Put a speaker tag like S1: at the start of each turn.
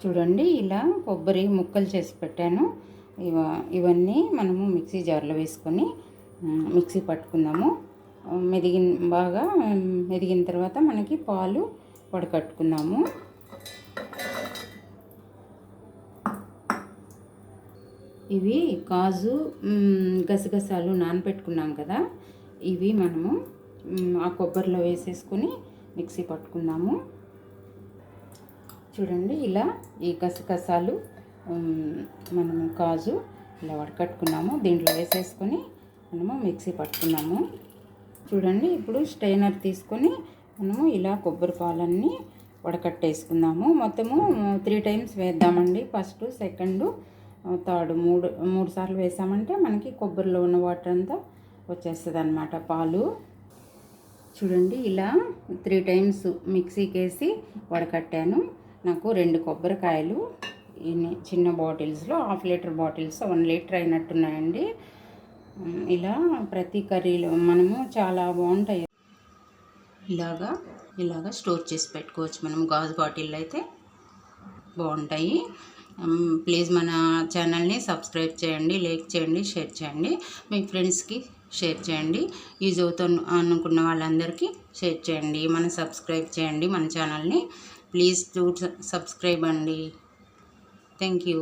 S1: చూడండి ఇలా కొబ్బరి ముక్కలు చేసి పెట్టాను. ఇవన్నీ మనము మిక్సీ జార్లో వేసుకొని మిక్సీ పట్టుకుందాము. బాగా మెదిగిన తర్వాత మనకి పాలు వడకట్టుకుందాము. ఇవి కాజు గసగసాలు నానబెట్టుకున్నాం కదా, ఇవి మనము ఆ కొబ్బరిలో వేసేసుకొని మిక్సీ పట్టుకుందాము. చూడండి ఇలా ఈ గసగసాలు మనము కాజు ఇలా వడకట్టుకున్నాము. దీంట్లో వేసేసుకొని మనము మిక్సీ పట్టుకున్నాము. చూడండి ఇప్పుడు స్ట్రైనర్ తీసుకొని మనము ఇలా కొబ్బరి పాలన్నీ వడకట్టేసుకుందాము. మొత్తము 3 టైమ్స్ వేద్దామండి. ఫస్ట్, సెకండ్, థర్డ్ మూడు సార్లు వేసామంటే మనకి కొబ్బరిలో ఉన్న వాటర్ అంతా వచ్చేస్తుంది అన్నమాట, పాలు. చూడండి ఇలా 3 టైమ్స్ మిక్సీకి వేసి వడకట్టాను. నాకు 2 కొబ్బరికాయలు చిన్న బాటిల్స్లో 1/2 లీటర్ బాటిల్స్ 1 లీటర్ అయినట్టున్నాయండి. ఇలా ప్రతి కర్రీలో మనము చాలా బాగుంటాయి. ఇలాగా స్టోర్ చేసి పెట్టుకోవచ్చు మనం. గాజు బాటిల్ అయితే బాగుంటాయి. ప్లీజ్ మన ఛానల్ని సబ్స్క్రైబ్ చేయండి, లైక్ చేయండి, షేర్ చేయండి, మీ ఫ్రెండ్స్కి షేర్ చేయండి. యూజ్ అవుతాను అనుకున్న వాళ్ళందరికీ షేర్ చేయండి. సబ్స్క్రైబ్ చేయండి మన ఛానల్ని. ప్లీజ్ డూ సబ్స్క్రైబ్ అండి. Thank you.